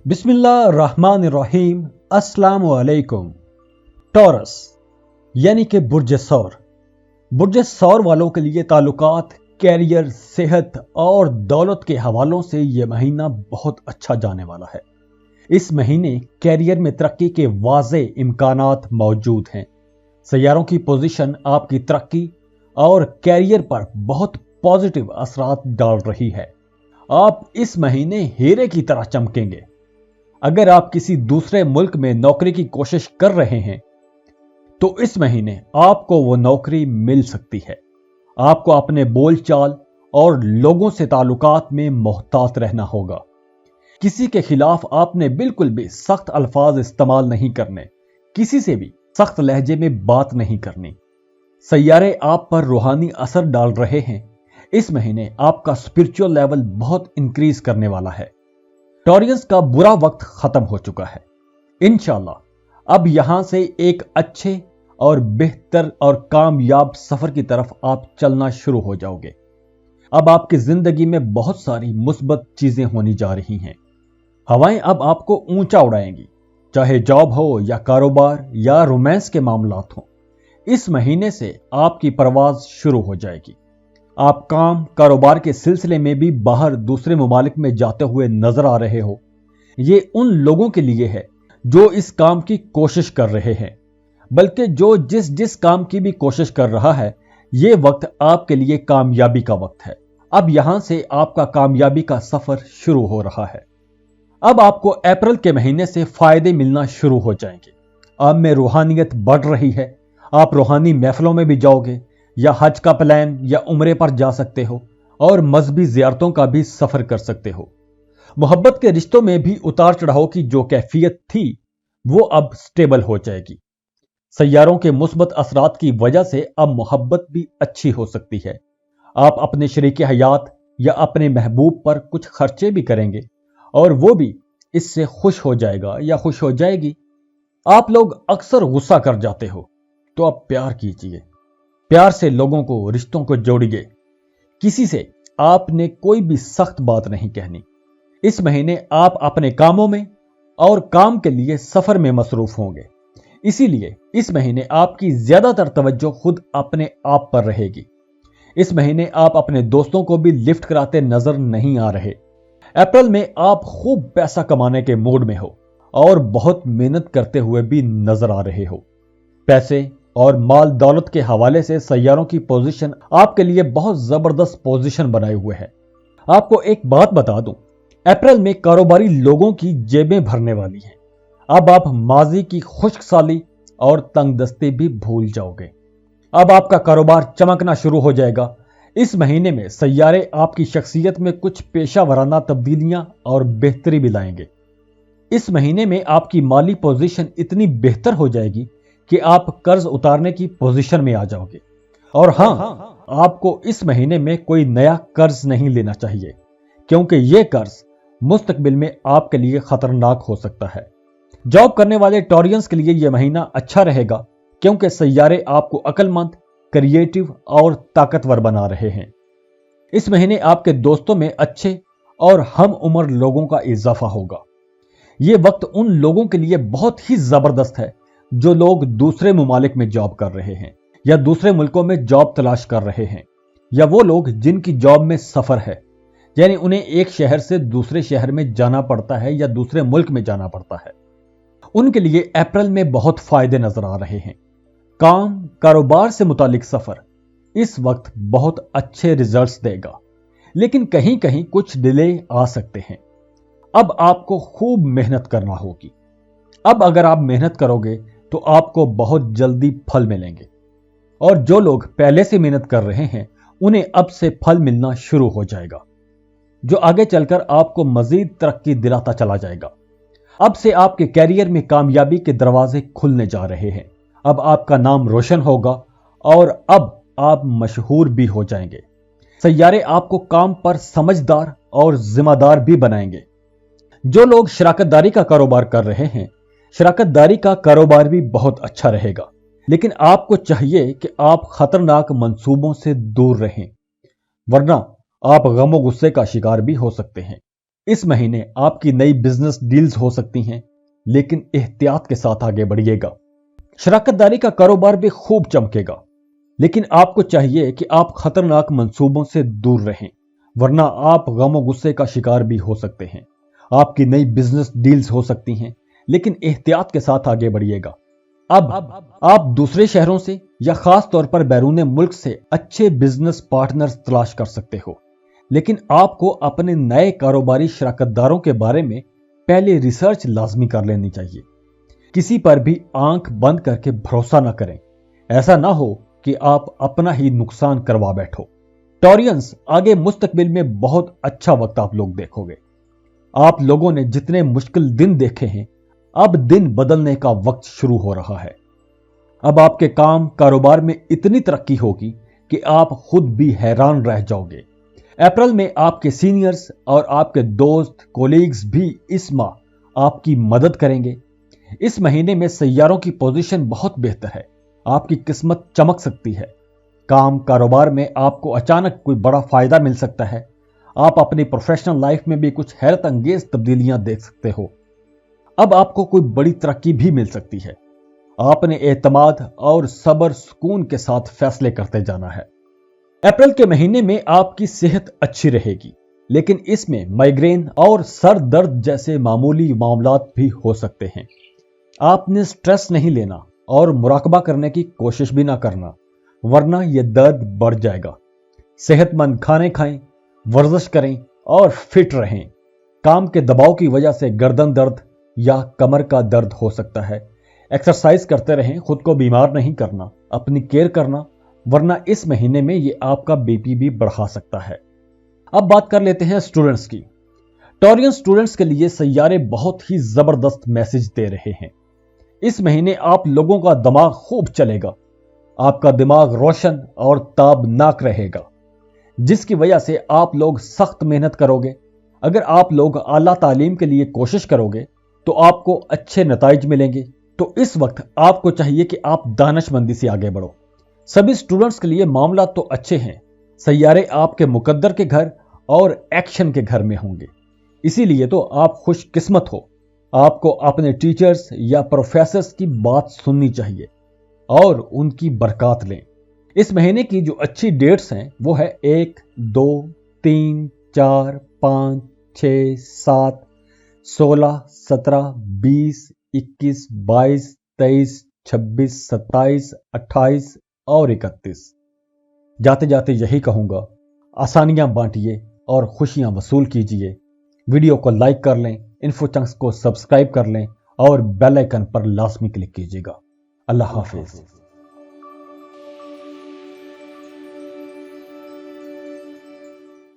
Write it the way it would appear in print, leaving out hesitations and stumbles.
बिस्मिल्लाहिर्रहमानिर्रहीम। अस्सलाम वालेकुम। टॉरस यानी कि बुर्ज सौर वालों के लिए ताल्लुकात, कैरियर, सेहत और दौलत के हवालों से यह महीना बहुत अच्छा जाने वाला है। इस महीने कैरियर में तरक्की के वाज़े इम्कानात मौजूद हैं। सैयारों की पोजीशन आपकी तरक्की और कैरियर पर बहुत पॉजिटिव असरात डाल रही है। आप इस महीने हीरे की तरह चमकेंगे। अगर आप किसी दूसरे मुल्क में नौकरी की कोशिश कर रहे हैं तो इस महीने आपको वो नौकरी मिल सकती है। आपको अपने बोलचाल और लोगों से ताल्लुकात में मोहतात रहना होगा। किसी के खिलाफ आपने बिल्कुल भी सख्त अल्फाज इस्तेमाल नहीं करने, किसी से भी सख्त लहजे में बात नहीं करनी। सैयारे आप पर रूहानी असर डाल रहे हैं। इस महीने आपका स्पिरिचुअल लेवल बहुत इंक्रीज करने वाला है। टॉरियंस का बुरा वक्त खत्म हो चुका है। इंशाल्लाह अब यहां से एक अच्छे और बेहतर और कामयाब सफर की तरफ आप चलना शुरू हो जाओगे। अब आपकी जिंदगी में बहुत सारी मुस्बत चीजें होने जा रही हैं। हवाएं अब आपको ऊंचा उड़ाएंगी, चाहे जॉब हो या कारोबार या रोमांस के मामलात हो। इस महीने से आपकी परवाज शुरू हो जाएगी। आप काम कारोबार के सिलसिले में भी बाहर दूसरे मुमालिक में जाते हुए नजर आ रहे हो। ये उन लोगों के लिए है जो इस काम की कोशिश कर रहे हैं, बल्कि जो जिस काम की भी कोशिश कर रहा है, ये वक्त आपके लिए कामयाबी का वक्त है। अब यहां से आपका कामयाबी का सफर शुरू हो रहा है। अब आपको अप्रैल के महीने से फायदे मिलना शुरू हो जाएंगे। आप में रूहानियत बढ़ रही है। आप रूहानी महफिलों में भी जाओगे या हज का प्लान या उम्रे पर जा सकते हो और मजहबी जियारतों का भी सफर कर सकते हो। मोहब्बत के रिश्तों में भी उतार चढ़ाव की जो कैफियत थी वो अब स्टेबल हो जाएगी। सैयारों के मुस्बत असरात की वजह से अब मोहब्बत भी अच्छी हो सकती है। आप अपने शरीक हयात या अपने महबूब पर कुछ खर्चे भी करेंगे और वो भी इससे खुश हो जाएगा या खुश हो जाएगी। आप लोग अक्सर गुस्सा कर जाते हो, तो आप प्यार कीजिए। प्यार से लोगों को, रिश्तों को जोड़िए। किसी से आपने कोई भी सख्त बात नहीं कहनी। इस महीने आप अपने कामों में और काम के लिए सफर में मसरूफ होंगे। इसीलिए इस महीने आपकी ज्यादातर तवज्जो खुद अपने आप पर रहेगी। इस महीने आप अपने दोस्तों को भी लिफ्ट कराते नजर नहीं आ रहे। अप्रैल में आप खूब पैसा कमाने के मूड में हो और बहुत मेहनत करते हुए भी नजर आ रहे हो। पैसे और माल दौलत के हवाले से सैयारों की पोजीशन आपके लिए बहुत जबरदस्त पोजीशन बनाए हुए है। आपको एक बात बता दूं, अप्रैल में कारोबारी लोगों की जेबें भरने वाली हैं। अब आप माजी की खुश्क साली और तंगदस्ती भी भूल जाओगे। अब आपका कारोबार चमकना शुरू हो जाएगा। इस महीने में सैयारे आपकी शख्सियत में कुछ पेशा वराना तब्दीलियां और बेहतरी भी लाएंगे। इस महीने में आपकी माली पोजीशन इतनी बेहतर हो जाएगी कि आप कर्ज उतारने की पोजीशन में आ जाओगे। और हां, आपको इस महीने में कोई नया कर्ज नहीं लेना चाहिए, क्योंकि यह कर्ज मुस्तकबिल में आपके लिए खतरनाक हो सकता है। जॉब करने वाले टॉरियंस के लिए यह महीना अच्छा रहेगा, क्योंकि सैयारे आपको अक्लमंद, क्रिएटिव और ताकतवर बना रहे हैं। इस महीने आपके दोस्तों में अच्छे और हम उम्र लोगों का इजाफा होगा। यह वक्त उन लोगों के लिए बहुत ही जबरदस्त है जो लोग दूसरे मुमालिक में जॉब कर रहे हैं या दूसरे मुल्कों में जॉब तलाश कर रहे हैं, या वो लोग जिनकी जॉब में सफर है, यानी उन्हें एक शहर से दूसरे शहर में जाना पड़ता है या दूसरे मुल्क में जाना पड़ता है। उनके लिए अप्रैल में बहुत फायदे नजर आ रहे हैं। काम कारोबार से मुतालिक सफर इस वक्त बहुत अच्छे रिजल्ट्स देगा, लेकिन कहीं कहीं कुछ डिले आ सकते हैं। अब आपको खूब मेहनत करना होगी। अब अगर आप मेहनत करोगे तो आपको बहुत जल्दी फल मिलेंगे, और जो लोग पहले से मेहनत कर रहे हैं उन्हें अब से फल मिलना शुरू हो जाएगा, जो आगे चलकर आपको मजीद तरक्की दिलाता चला जाएगा। अब से आपके कैरियर में कामयाबी के दरवाजे खुलने जा रहे हैं। अब आपका नाम रोशन होगा और अब आप मशहूर भी हो जाएंगे। सैयारे आपको काम पर समझदार और जिम्मेदार भी बनाएंगे। जो लोग शराकतदारी का कारोबार कर रहे हैं, शराकतदारी का कारोबार भी बहुत अच्छा रहेगा, लेकिन आपको चाहिए कि आप खतरनाक मंसूबों से दूर रहें, वरना आप गमो गुस्से का शिकार भी हो सकते हैं। इस महीने आपकी नई बिजनेस डील्स हो सकती हैं, लेकिन एहतियात के साथ आगे बढ़िएगा। शराकतदारी का कारोबार भी खूब चमकेगा, लेकिन आपको चाहिए कि आप खतरनाक मंसूबों से दूर रहें, वरना आप गम और गुस्से का शिकार भी हो सकते हैं। आपकी नई बिजनेस डील्स हो सकती हैं, लेकिन एहतियात के साथ आगे बढ़िएगा। अब आप दूसरे शहरों से या खास तौर पर बैरून मुल्क से अच्छे बिजनेस पार्टनर्स तलाश कर सकते हो, लेकिन आपको अपने नए कारोबारी शराकतदारों के बारे में पहले रिसर्च लाजमी कर लेनी चाहिए। किसी पर भी आंख बंद करके भरोसा ना करें, ऐसा ना हो कि आप अपना ही नुकसान करवा बैठो। टॉरियंस, आगे मुस्तकबिल में बहुत अच्छा वक्त आप लोग देखोगे। आप लोगों ने जितने मुश्किल दिन देखे हैं, अब दिन बदलने का वक्त शुरू हो रहा है। अब आपके काम कारोबार में इतनी तरक्की होगी कि आप खुद भी हैरान रह जाओगे। अप्रैल में आपके सीनियर्स और आपके दोस्त कोलीग्स भी इस माह आपकी मदद करेंगे। इस महीने में सैयारों की पोजीशन बहुत बेहतर है, आपकी किस्मत चमक सकती है। काम कारोबार में आपको अचानक कोई बड़ा फायदा मिल सकता है। आप अपनी प्रोफेशनल लाइफ में भी कुछ हैरत अंगेज तब्दीलियां देख सकते हो। अब आपको कोई बड़ी तरक्की भी मिल सकती है। आपने एतमाद और सब्र सुकून के साथ फैसले करते जाना है। अप्रैल के महीने में आपकी सेहत अच्छी रहेगी, लेकिन इसमें माइग्रेन और सर दर्द जैसे मामूली मामलात भी हो सकते हैं। आपने स्ट्रेस नहीं लेना और मुराकबा करने की कोशिश भी ना करना, वरना यह दर्द बढ़ जाएगा। सेहतमंद खाने खाएं, वर्जिश करें और फिट रहें। काम के दबाव की वजह से गर्दन दर्द या कमर का दर्द हो सकता है। एक्सरसाइज करते रहें, खुद को बीमार नहीं करना, अपनी केयर करना, वरना इस महीने में ये आपका बीपी भी बढ़ा सकता है। अब बात कर लेते हैं स्टूडेंट्स की। टॉरियन स्टूडेंट्स के लिए सैयारे बहुत ही जबरदस्त मैसेज दे रहे हैं। इस महीने आप लोगों का दिमाग खूब चलेगा। आपका दिमाग रोशन और ताबनाक रहेगा, जिसकी वजह से आप लोग सख्त मेहनत करोगे। अगर आप लोग आला तालीम के लिए कोशिश करोगे तो आपको अच्छे नताइज मिलेंगे। तो इस वक्त आपको चाहिए कि आप दानिशमंदी से आगे बढ़ो। सभी स्टूडेंट्स के लिए मामला तो अच्छे हैं। सैयारे आपके मुकद्दर के घर और एक्शन के घर में होंगे, इसीलिए तो आप खुशकिस्मत हो। आपको अपने टीचर्स या प्रोफेसर्स की बात सुननी चाहिए और उनकी बरकत लें। इस महीने की जो अच्छी डेट्स हैं वो है 1, 2, 3, 4, 5, 6, 7, 16, 17, 20, 21, 22, 23, 26, 27, 28 और 31। जाते जाते यही कहूंगा, आसानियां बांटिए और खुशियां वसूल कीजिए। वीडियो को लाइक कर लें, इन्फो चंक्स को सब्सक्राइब कर लें और बेल आइकन पर लाजमी क्लिक कीजिएगा। अल्लाह हाफिज।